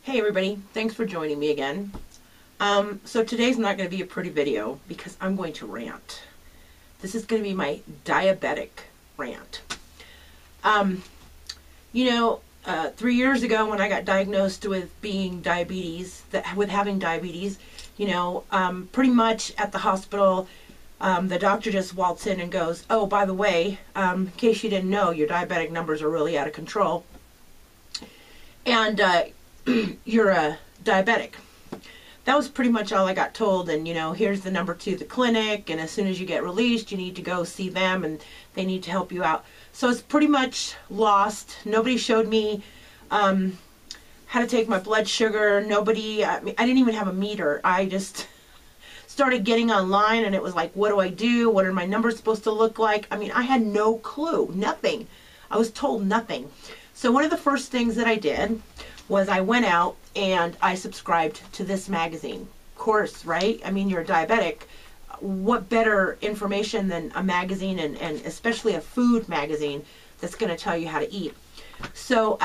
Hey everybody, thanks for joining me again. So today's not going to be a pretty video because I'm going to rant. This is going to be my diabetic rant. 3 years ago when I got diagnosed with having diabetes, pretty much at the hospital, the doctor just waltzed in and goes, "Oh, by the way, in case you didn't know, your diabetic numbers are really out of control. And you're a diabetic." That was pretty much all I got told. And here's the number to the clinic, and as soon as you get released you need to go see them and they need to help you out. So it's pretty much lost. Nobody showed me how to take my blood sugar. I didn't even have a meter. I just started getting online and it was like, what do I do? What are my numbers supposed to look like? I had no clue. Nothing. I was told nothing. So one of the first things that I did was I went out and I subscribed to this magazine. Of course, right? You're a diabetic. What better information than a magazine, and especially a food magazine that's going to tell you how to eat. So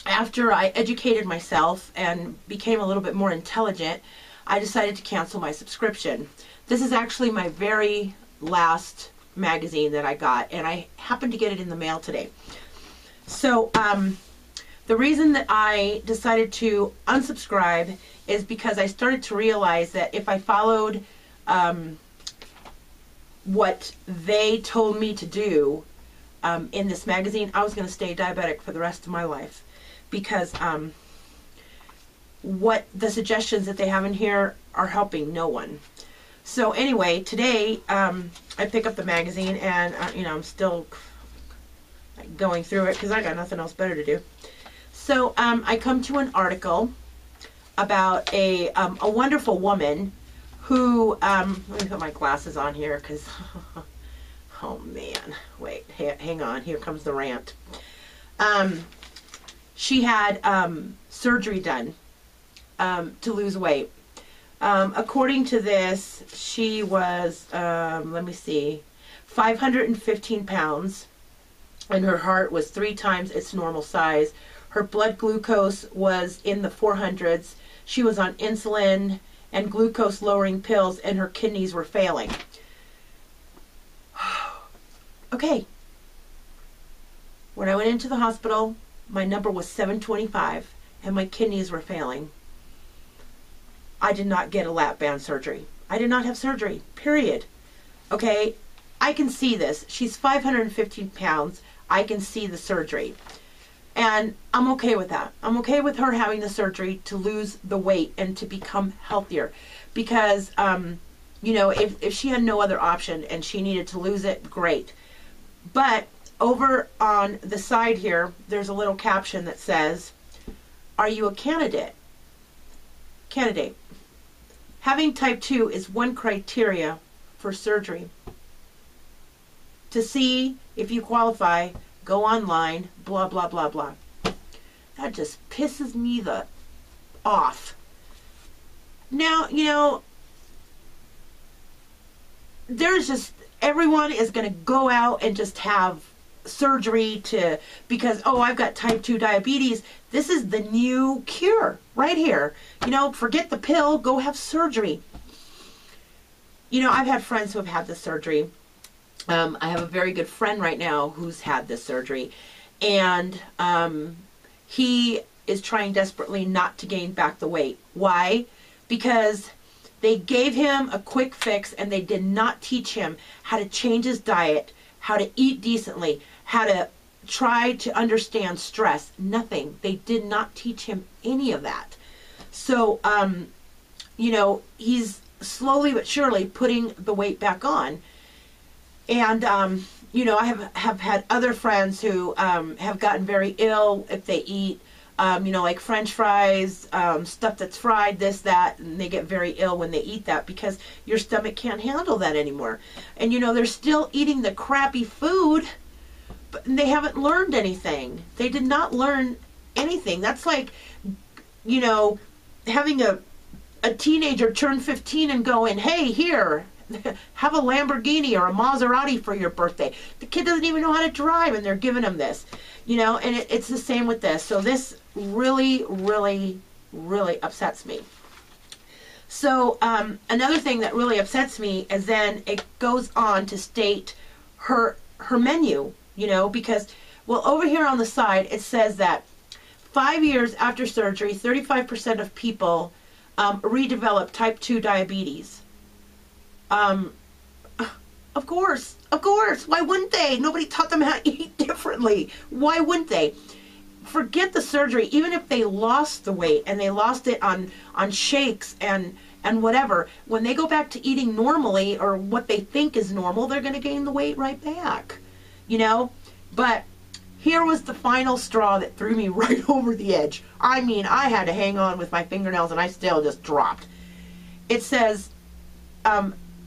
after I educated myself and became a little bit more intelligent, I decided to cancel my subscription. This is actually my very last magazine that I got, and I happened to get it in the mail today. So the reason that I decided to unsubscribe is because I started to realize that if I followed what they told me to do in this magazine, I was going to stay diabetic for the rest of my life. Because what the suggestions that they have in here are helping no one. So anyway, today I pick up the magazine and I'm still going through it because I got nothing else better to do. So I come to an article about a wonderful woman who, let me put my glasses on here because, oh man, wait, hang on, here comes the rant. She had surgery done to lose weight. According to this, she was, let me see, 515 pounds, and her heart was 3 times its normal size. Her blood glucose was in the 400s. She was on insulin and glucose-lowering pills, and her kidneys were failing. Okay. When I went into the hospital, my number was 725, and my kidneys were failing. I did not get a lap band surgery. I did not have surgery, period. Okay, I can see this. She's 515 pounds. I can see the surgery. And I'm okay with that. I'm okay with her having the surgery to lose the weight and to become healthier. Because, if she had no other option and she needed to lose it, great. But over on the side here, there's a little caption that says, "Are you a candidate?" Candidate. Having type 2 is one criteria for surgery. To see if you qualify, go online, blah, blah, blah, blah. That just pisses me off. Now, there's just, everyone is going to go out and just have surgery because, oh, I've got type 2 diabetes. This is the new cure right here. Forget the pill, go have surgery. I've had friends who have had this surgery. I have a very good friend right now who's had this surgery, and he is trying desperately not to gain back the weight. Why? Because they gave him a quick fix and they did not teach him how to change his diet, how to eat decently, how to try to understand stress. Nothing. They did not teach him any of that. So, he's slowly but surely putting the weight back on. And, I have had other friends who have gotten very ill if they eat, like French fries, stuff that's fried, this, that, and they get very ill when they eat that because your stomach can't handle that anymore. And, they're still eating the crappy food, but they haven't learned anything. They did not learn anything. That's like, having a teenager turn 15 and going, "Hey, here, have a Lamborghini or a Maserati for your birthday." The kid doesn't even know how to drive and they're giving him this. You know, and it's the same with this. So this really, really, really upsets me. So another thing that really upsets me is then it goes on to state her menu, you know, because, well, over here on the side, it says that 5 years after surgery, 35% of people redevelop type 2 diabetes. Of course. Why wouldn't they? Nobody taught them how to eat differently. Why wouldn't they? Forget the surgery. Even if they lost the weight and they lost it on shakes and whatever, when they go back to eating normally or what they think is normal, they're going to gain the weight right back. You know? But here was the final straw that threw me right over the edge. I mean, I had to hang on with my fingernails and I still just dropped. It says,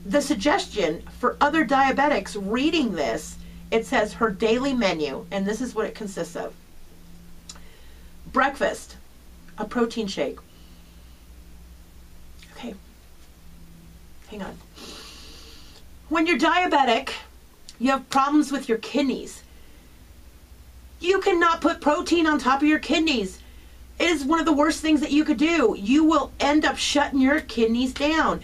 the suggestion for other diabetics reading this, it says her daily menu, and this is what it consists of. Breakfast, a protein shake. Okay, hang on. When you're diabetic, you have problems with your kidneys. You cannot put protein on top of your kidneys. It is one of the worst things that you could do. You will end up shutting your kidneys down.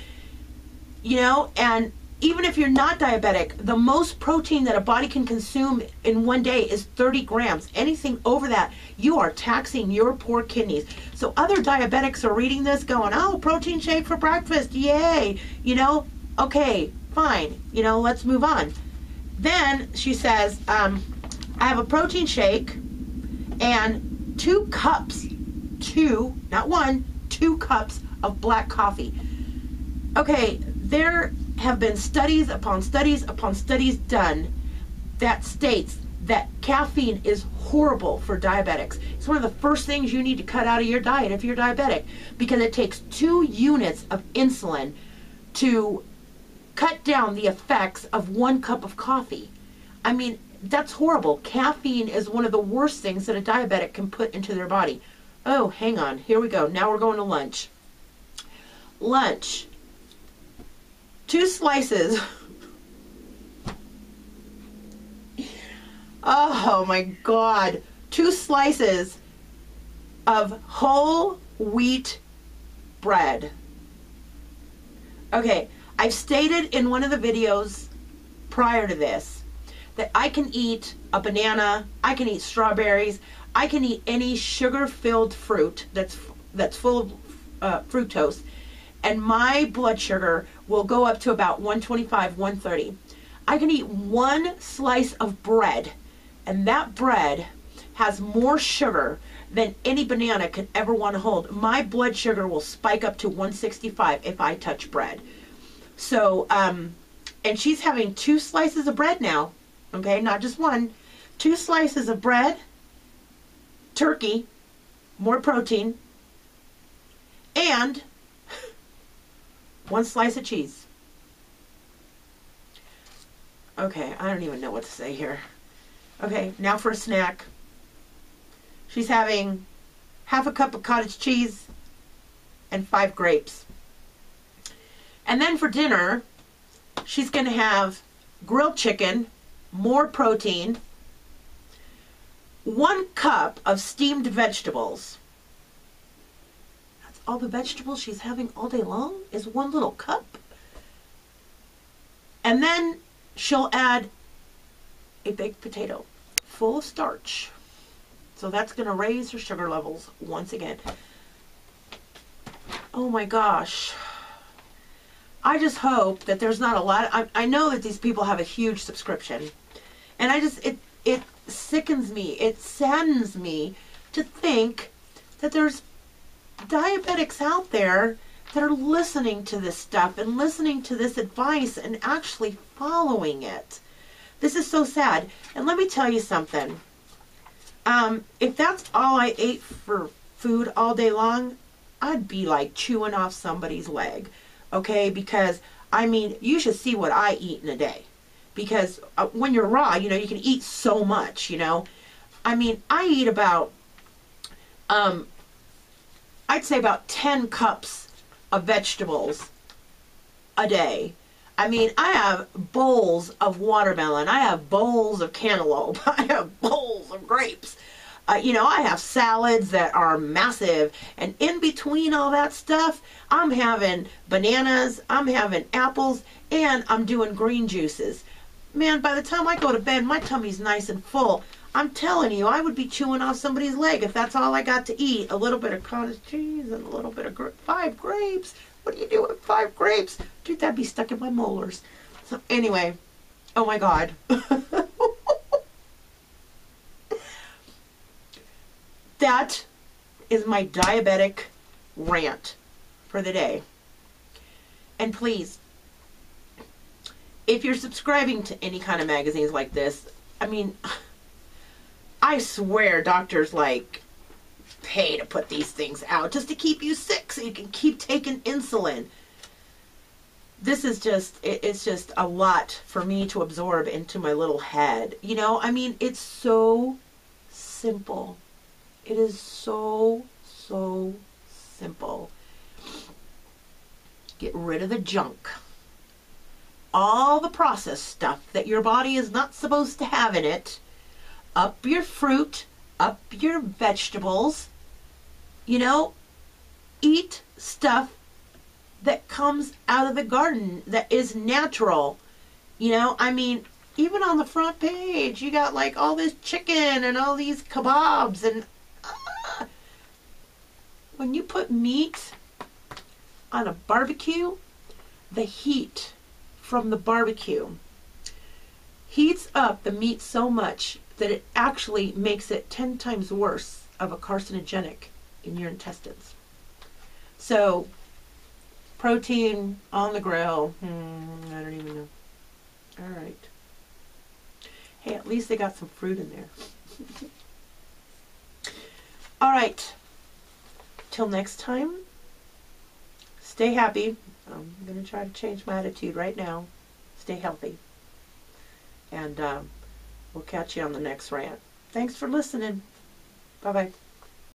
You know, and even if you're not diabetic, the most protein that a body can consume in one day is 30 grams. Anything over that, you are taxing your poor kidneys. So other diabetics are reading this going, oh, protein shake for breakfast, yay. You know, okay, fine. You know, let's move on. Then she says, I have a protein shake and 2 cups, 2, not 1, 2 cups of black coffee. Okay, there have been studies upon studies upon studies done that states that caffeine is horrible for diabetics. It's one of the first things you need to cut out of your diet if you're diabetic, because it takes 2 units of insulin to cut down the effects of 1 cup of coffee. I mean, that's horrible. Caffeine is one of the worst things that a diabetic can put into their body. Oh, hang on. Here we go. Now we're going to lunch. Lunch. 2 slices. Oh my God. 2 slices of whole wheat bread. Okay, I've stated in one of the videos prior to this that I can eat a banana, I can eat strawberries, I can eat any sugar-filled fruit that's full of fructose, and my blood sugar will go up to about 125, 130. I can eat 1 slice of bread, and that bread has more sugar than any banana could ever want to hold. My blood sugar will spike up to 165 if I touch bread. So, and she's having 2 slices of bread now, okay, not just 1. 2 slices of bread, turkey, more protein, and 1 slice of cheese. Okay, I don't even know what to say here. Okay, now for a snack. She's having half a cup of cottage cheese and 5 grapes. And then for dinner, she's going to have grilled chicken, more protein, 1 cup of steamed vegetables. That's all the vegetables she's having all day long is 1 little cup. And then she'll add a baked potato full of starch. So that's going to raise her sugar levels once again. Oh my gosh. I just hope that there's not a lot. I know that these people have a huge subscription. And it sickens me. It saddens me to think that there's diabetics out there that are listening to this stuff and listening to this advice and actually following it. This is so sad. And let me tell you something. If that's all I ate for food all day long, I'd be like chewing off somebody's leg. Okay? Because, I mean, you should see what I eat in a day. Because when you're raw, you know, you can eat so much, you know. I mean, I eat about, I'd say about 10 cups of vegetables a day. I mean, I have bowls of watermelon. I have bowls of cantaloupe. I have bowls some grapes. I have salads that are massive, and in between all that stuff, I'm having bananas, I'm having apples, and I'm doing green juices. Man, by the time I go to bed, my tummy's nice and full. I'm telling you, I would be chewing off somebody's leg if that's all I got to eat. A little bit of cottage cheese and a little bit of 5 grapes. What do you do with 5 grapes? Dude, that'd be stuck in my molars. So anyway, oh my God. That is my diabetic rant for the day. And please, if you're subscribing to any kind of magazines like this, I mean, I swear doctors pay to put these things out just to keep you sick so you can keep taking insulin. This is it's just a lot for me to absorb into my little head. I mean, it's so simple. It is so, so simple. Get rid of the junk. All the processed stuff that your body is not supposed to have in it. Up your fruit, up your vegetables. Eat stuff that comes out of the garden, that is natural. I mean, even on the front page, you got all this chicken and all these kebabs and when you put meat on a barbecue, the heat from the barbecue heats up the meat so much that it actually makes it 10 times worse of a carcinogenic in your intestines. So, protein on the grill, I don't even know. All right. Hey, at least they got some fruit in there. All right. Till next time, stay happy. I'm going to try to change my attitude right now. Stay healthy. And we'll catch you on the next rant. Thanks for listening. Bye-bye.